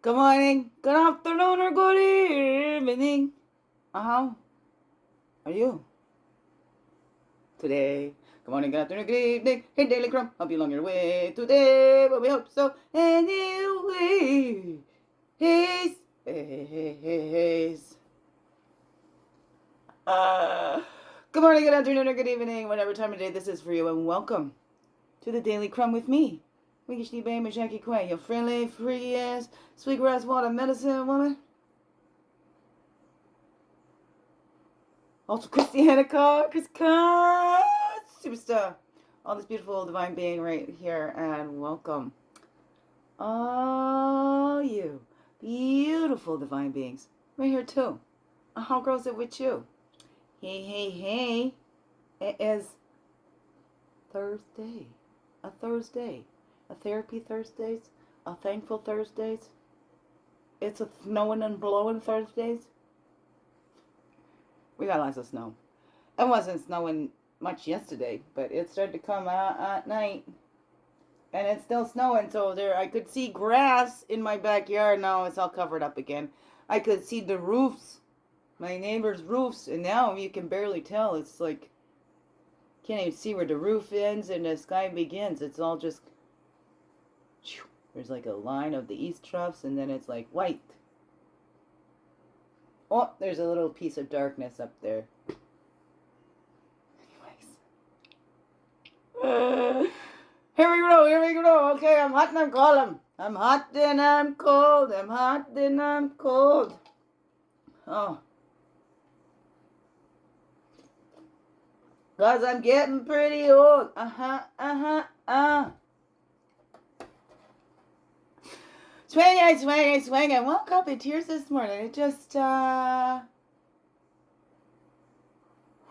Good morning, good afternoon, or good evening. How are you today? Good morning, good afternoon, good evening. Hey, Daily Crumb, help you along your way today, but we hope so anyway. Hey, hey. Good morning, good afternoon, or good evening, whatever time of day this is for you, and welcome to the Daily Crumb with me, Magick, Magick, your friendly, free ass, sweetgrass water medicine woman. Also, Christiana Chris superstar. All this beautiful divine being right here, and welcome. All you beautiful divine beings right here too. How grows it with you? Hey. It is Thursday. A Thursday. A therapy Thursdays. A thankful Thursdays. It's a snowing and blowing Thursdays. We got lots of snow. It wasn't snowing much yesterday, but it started to come out at night. And it's still snowing, so there I could see grass in my backyard. Now it's all covered up again. I could see the roofs, my neighbor's roofs, and now you can barely tell. It's like, can't even see where the roof ends and the sky begins. It's all just, there's like a line of the east troughs, and then it's like white. Oh, there's a little piece of darkness up there. Anyways. Here we go. Okay, I'm hot and I'm cold. I'm hot and I'm cold. I'm hot and I'm cold. Oh. 'Cause I'm getting pretty old. Swing. I woke up in tears this morning. It just,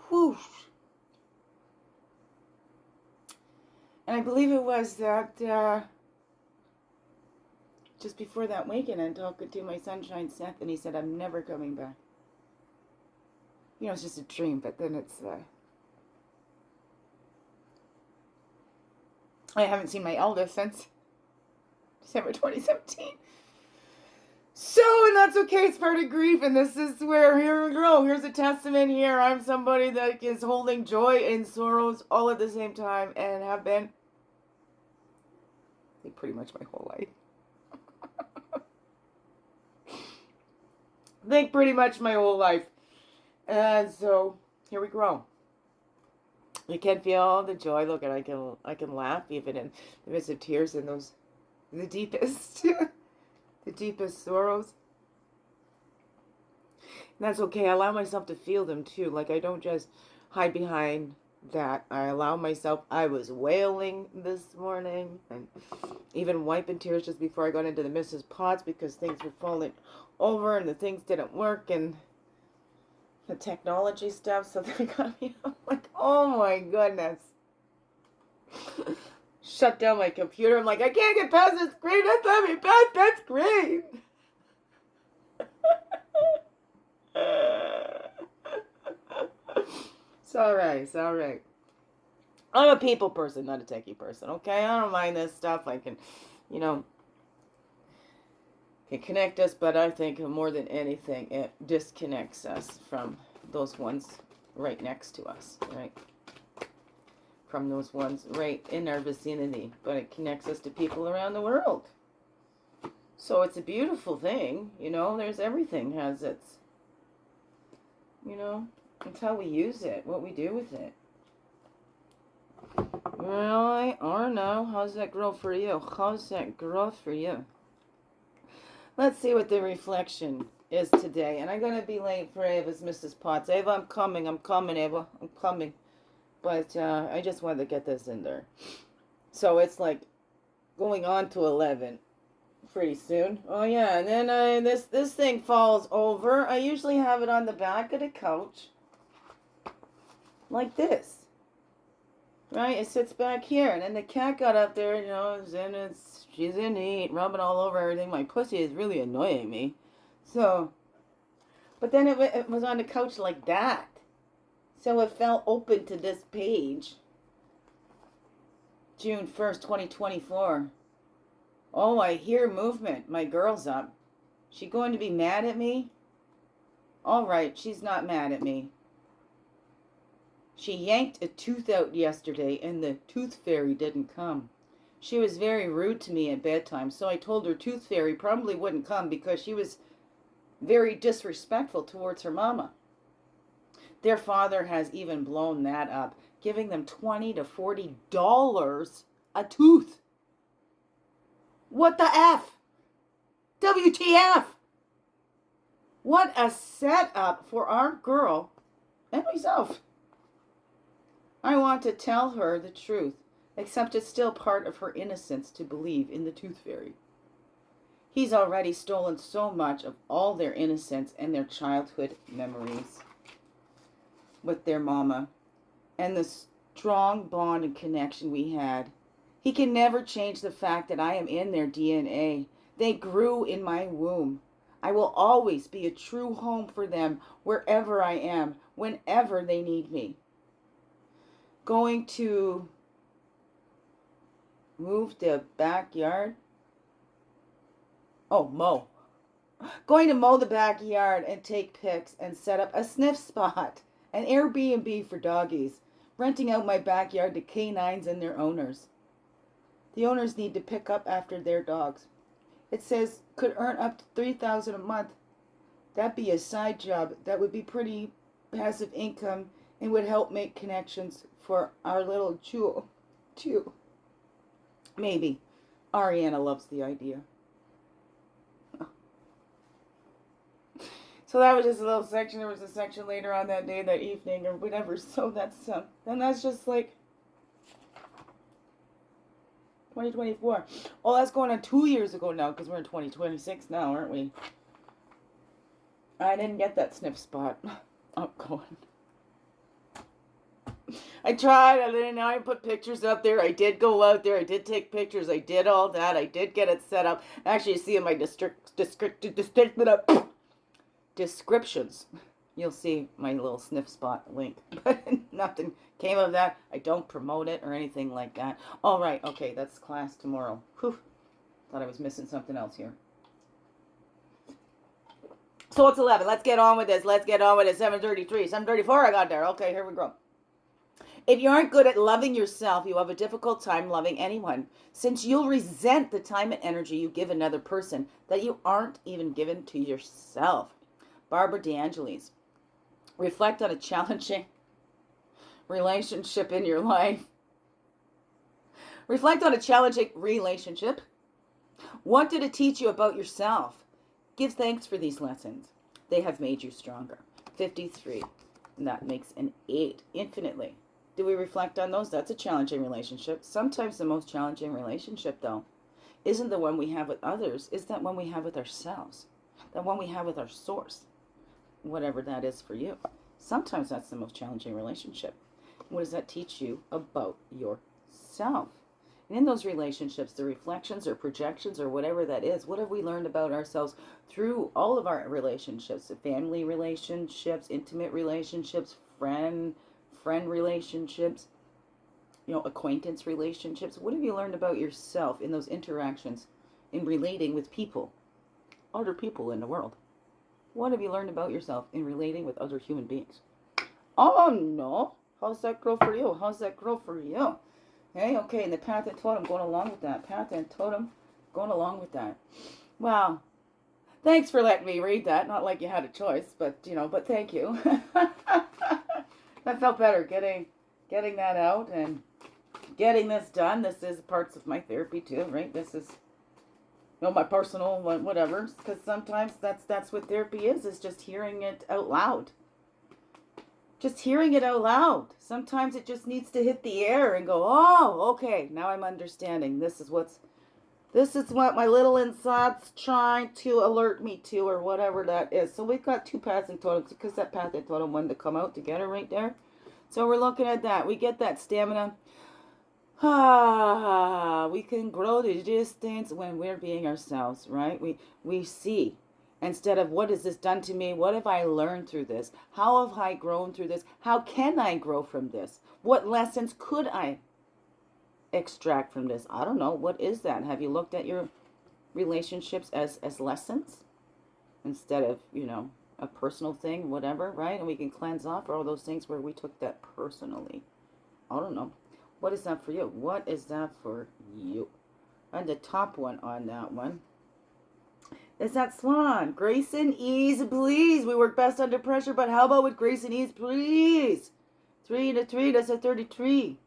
whoosh. And I believe it was that, just before that weekend, I'm talking to my sunshine Seth, and he said, I'm never coming back. You know, it's just a dream, but then it's, I haven't seen my eldest since December 2017. So, and that's okay, it's part of grief, and this is where, here we go, here's a testament here. I'm somebody that is holding joy and sorrows all at the same time, and have been, I think, pretty much my whole life. And so, here we go. You can feel the joy. Look, and I can laugh even in the midst of tears and those, the deepest, the deepest sorrows. And that's okay. I allow myself to feel them too. Like, I don't just hide behind that. I allow myself. I was wailing this morning and even wiping tears just before I got into the Mrs. Potts because things were falling over and the things didn't work and the technology stuff. So they got me like, oh my goodness. Shut down my computer. I'm like, I can't get past this screen. That's let me past that screen. It's alright. I'm a people person, not a techie person, okay? I don't mind this stuff. I can, can connect us, but I think more than anything, it disconnects us from those ones right next to us, right? From those ones right in our vicinity, but it connects us to people around the world. So it's a beautiful thing, there's everything has its, it's how we use it, what we do with it. Really? Or no? How's that grow for you? How's that grow for you? Let's see what the reflection is today. And I'm going to be late for Ava's Mrs. Potts. Ava, I'm coming, Ava. I'm coming. But I just wanted to get this in there. So it's like going on to 11 pretty soon. Oh yeah, and then this thing falls over. I usually have it on the back of the couch. Like this. Right? It sits back here. And then the cat got up there, she's in heat, rubbing all over everything. My pussy is really annoying me. So, but then it was on the couch like that. So it fell open to this page. June 1st, 2024. Oh, I hear movement. My girl's up. She going to be mad at me? All right, she's not mad at me. She yanked a tooth out yesterday and the tooth fairy didn't come. She was very rude to me at bedtime, so I told her tooth fairy probably wouldn't come because she was very disrespectful towards her mama. Their father has even blown that up, giving them $20 to $40 a tooth. What the F? WTF? What a setup for our girl and myself. I want to tell her the truth, except it's still part of her innocence to believe in the tooth fairy. He's already stolen so much of all their innocence and their childhood memories with their mama and the strong bond and connection we had. He can never change the fact that I am in their DNA. They grew in my womb. I will always be a true home for them wherever I am, whenever they need me. Going to move the backyard. Oh, mow. Going to mow the backyard and take pics and set up a sniff spot. An Airbnb for doggies. Renting out my backyard to canines and their owners. The owners need to pick up after their dogs. It says could earn up to $3,000 a month. That'd be a side job. That would be pretty passive income and would help make connections for our little jewel, too. Maybe. Ariana loves the idea. So that was just a little section. There was a section later on that day, that evening, or whatever. So that's and that's just like 2024. Oh, that's going on 2 years ago now, because we're in 2026 now, aren't we? I didn't get that sniff spot. I'm going. I tried. I didn't know I put pictures up there. I did go out there. I did take pictures. I did all that. I did get it set up. Actually, you see in my descriptions, you'll see my little sniff spot link. But nothing came of that. I don't promote it or anything like that. All right. Okay, that's class tomorrow. Whew. Thought I was missing something else here. So it's 11. Let's get on with this. 7:33. 7:34 I got there. Okay, here we go. If you aren't good at loving yourself, you have a difficult time loving anyone, since you'll resent the time and energy you give another person that you aren't even given to yourself. Barbara Angelis. Reflect on a challenging relationship in your life. Reflect on a challenging relationship. What did it teach you about yourself? Give thanks for these lessons. They have made you stronger. 53. And that makes an 8. Infinitely. Do we reflect on those? That's a challenging relationship. Sometimes the most challenging relationship, though, isn't the one we have with others. It's that one we have with ourselves. That one we have with our source. Whatever that is for you. Sometimes that's the most challenging relationship. What does that teach you about yourself? And in those relationships, the reflections or projections or whatever that is, what have we learned about ourselves through all of our relationships? Family relationships, intimate relationships, friend relationships, acquaintance relationships. What have you learned about yourself in those interactions, in relating with people, other people in the world? What have you learned about yourself in relating with other human beings? Oh, no. How's that grow for you? Hey, okay, and the Path and Totem going along with that. Path and Totem going along with that. Wow. Thanks for letting me read that. Not like you had a choice, but thank you. That felt better, getting that out and getting this done. This is parts of my therapy too, right? This is my personal whatever, because sometimes that's what therapy is just hearing it out loud. Just hearing it out loud. Sometimes it just needs to hit the air and go, oh, okay, now I'm understanding. This is what my little inside's trying to alert me to, or whatever that is. So we've got 2 paths and totems, because that path and totem wanted to come out together right there. So we're looking at that. We get that stamina. We can grow the distance when we're being ourselves, right? We see. Instead of, what has this done to me? What have I learned through this? How have I grown through this? How can I grow from this? What lessons could I extract from this? I don't know. What is that? Have you looked at your relationships as lessons? instead of, you know, a personal thing, whatever, right? And we can cleanse off all those things where we took that personally. I don't know. What is that for you? What is that for you? And the top one on that one is that Swan. Grace and ease, please. We work best under pressure, but how about with grace and ease, please? 3 to 3, that's a 33.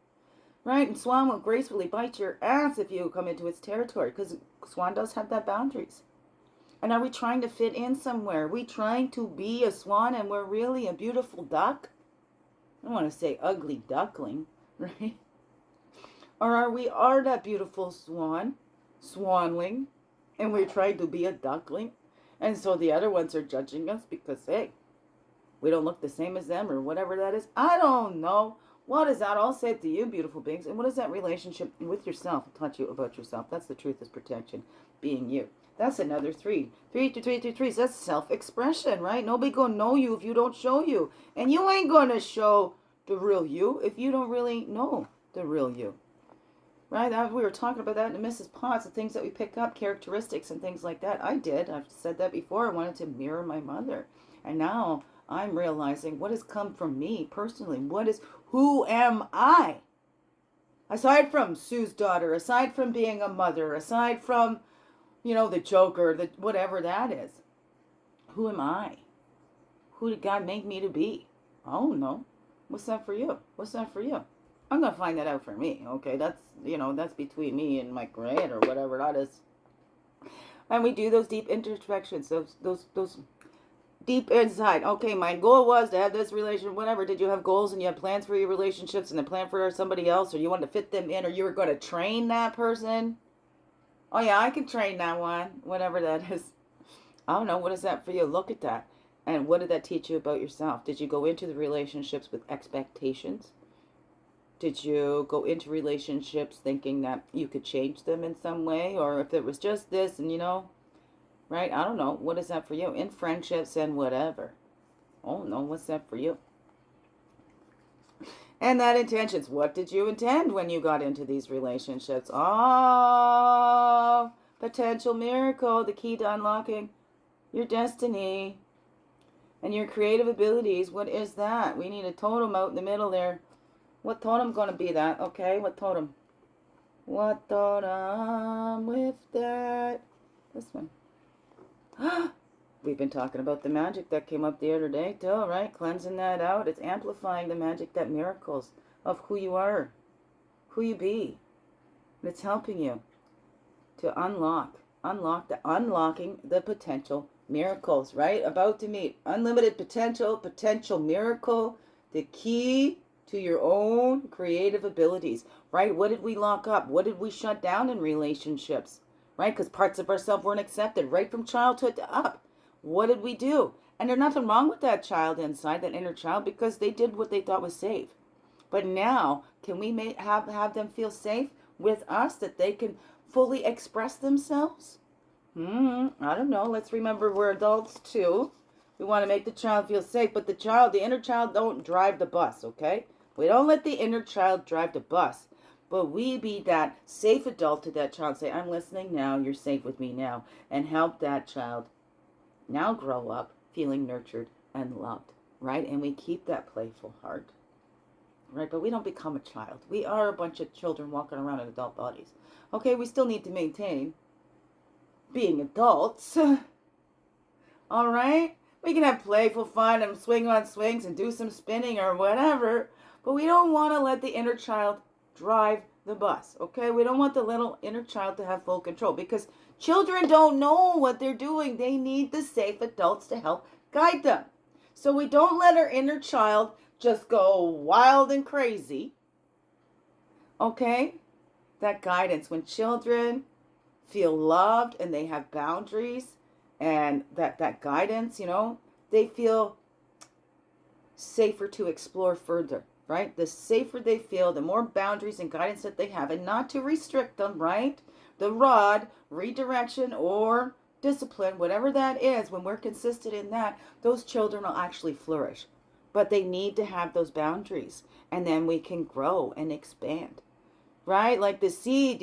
Right? And Swan will gracefully bite your ass if you come into its territory, because Swan does have that boundaries. And are we trying to fit in somewhere? Are we trying to be a swan and we're really a beautiful duck? I don't want to say ugly duckling, right? Or are we that beautiful swan, swanling, and we're trying to be a duckling? And so the other ones are judging us because, hey, we don't look the same as them or whatever that is. I don't know. What is that? I'll say it to you, beautiful beings. And what is that relationship with yourself? I'll taught you about yourself. That's the truth is protection, being you. That's another 3. 3 to 3 to 3. So that's self-expression, right? Nobody gonna know you if you don't show you. And you ain't gonna show the real you if you don't really know the real you. Right? We were talking about that in Mrs. Potts, the things that we pick up, characteristics and things like that. I did. I've said that before. I wanted to mirror my mother. And now I'm realizing what has come from me personally. Who am I? Aside from Sue's daughter, aside from being a mother, aside from, you know, the Joker, the whatever that is. Who am I? Who did God make me to be? I don't know. What's that for you? What's that for you? I'm going to find that out for me, okay? That's, you know, that's between me and my creator, whatever that is. And we do those deep introspections, those deep inside. Okay, my goal was to have this relation, whatever. Did you have goals and you had plans for your relationships and a plan for somebody else, or you wanted to fit them in, or you were going to train that person? Oh, yeah, I can train that one, whatever that is. I don't know. What is that for you? Look at that. And what did that teach you about yourself? Did you go into the relationships with expectations? Did you go into relationships thinking that you could change them in some way? Or if it was just this and, you know, right? I don't know. What is that for you? In friendships and whatever. Oh, no. What's that for you? And that intentions. What did you intend when you got into these relationships? Oh, potential miracle. The key to unlocking your destiny and your creative abilities. What is that? We need a totem out in the middle there. What totem going to be that? Okay, what totem? What totem with that? This one. We've been talking about the magic that came up the other day too, right? Cleansing that out. It's amplifying the magic, that miracles of who you are, who you be. And it's helping you to unlocking the potential miracles, right? About to meet unlimited potential miracle, the key to your own creative abilities, right? What did we lock up? What did we shut down in relationships, right? Because parts of ourselves weren't accepted right from childhood to up. What did we do? And there's nothing wrong with that child inside, that inner child, because they did what they thought was safe. But now, can we have them feel safe with us, that they can fully express themselves? I don't know. Let's remember we're adults too. We want to make the child feel safe, but the inner child don't drive the bus, okay? We don't let the inner child drive the bus, but we be that safe adult to that child. Say, I'm listening now, you're safe with me now, and help that child now grow up feeling nurtured and loved, right? And we keep that playful heart, right? But we don't become a child. We are a bunch of children walking around in adult bodies. Okay, we still need to maintain being adults. All right? We can have playful fun and swing on swings and do some spinning or whatever, but we don't want to let the inner child drive the bus, okay? We don't want the little inner child to have full control, because children don't know what they're doing. They need the safe adults to help guide them. So we don't let our inner child just go wild and crazy, okay? That guidance, when children feel loved and they have boundaries and that guidance, you know, they feel safer to explore further, right? The safer they feel, the more boundaries and guidance that they have, and not to restrict them, right? The rod, redirection, or discipline, whatever that is, when we're consistent in that, those children will actually flourish. But they need to have those boundaries, and then we can grow and expand, right? Like the seed,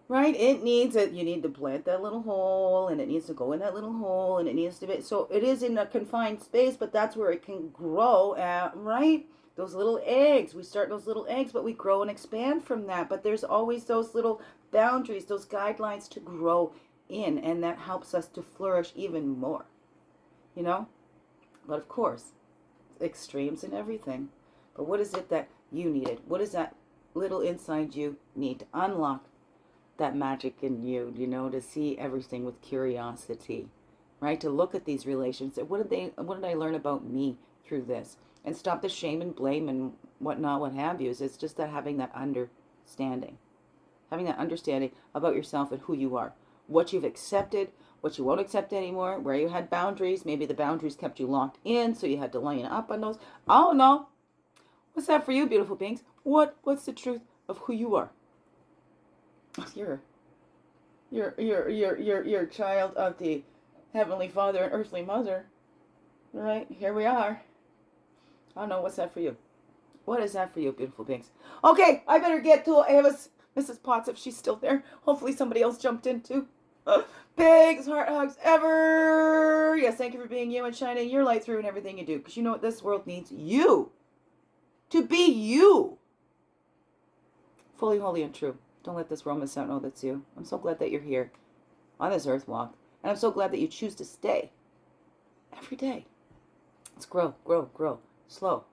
Right? It needs it. You need to plant that little hole, and it needs to go in that little hole, and it needs to be. So it is in a confined space, but that's where it can grow at, right? Those little eggs. We start those little eggs, but we grow and expand from that. But there's always those little boundaries, those guidelines to grow in, and that helps us to flourish even more. You know? But of course, extremes in everything. But what is it that you needed? What is that little inside you need to unlock that magic in you, you know, to see everything with curiosity, right? To look at these relations. What did I learn about me through this? And stop the shame and blame and whatnot, what have you. It's just that having that understanding about yourself and who you are, what you've accepted, what you won't accept anymore, where you had boundaries. Maybe the boundaries kept you locked in, so you had to line up on those. Oh no, what's that for you, beautiful beings? What's the truth of who you are? You're a child of the Heavenly Father and Earthly Mother. Right? Here we are. I don't know, what's that for you? What is that for you, beautiful beings? Okay, I better get to Mrs. Potts, if she's still there. Hopefully somebody else jumped in too. Biggest heart hugs ever. Yes, thank you for being you and shining your light through in everything you do. Because you know what? This world needs you. To be you. Fully, holy, and true. Don't let this world miss out. Know that's you. I'm so glad that you're here on this earth walk. And I'm so glad that you choose to stay every day. Let's grow, grow, grow. Slow.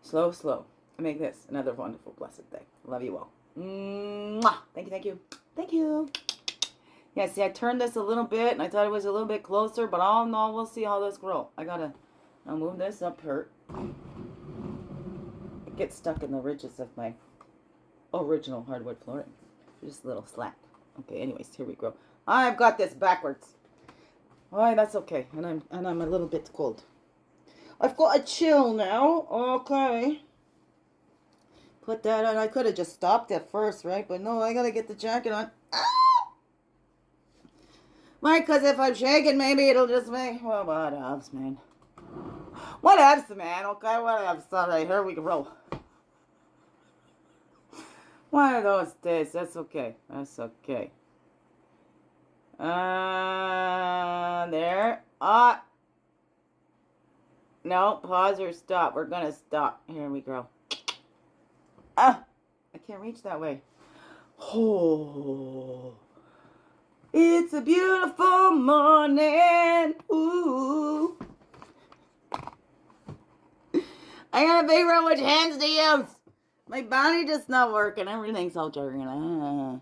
Slow, slow. And make this another wonderful, blessed day. Love you all. Mwah. Thank you, thank you. Thank you. Yeah, see, I turned this a little bit, and I thought it was a little bit closer, but oh no, we'll see how this grows. I'll move this up here. It gets stuck in the ridges of my original hardwood flooring. Just a little slack. Okay, anyways, here we go. I've got this backwards. Alright, that's okay. And I'm a little bit cold. I've got a chill now. Okay. Put that on. I could have just stopped at first, right? But no, I gotta get the jacket on. Ah! Right, because if I'm shaking, maybe it'll just make... Well, what else, man? What else, man? Okay, what else? Alright, here we go. One of those days. That's okay. That's okay. There. No, pause or stop. We're gonna stop. Here we go. I can't reach that way. Oh. It's a beautiful morning. Ooh. I gotta figure out which hands to use. My body just not working. Everything's all jerking.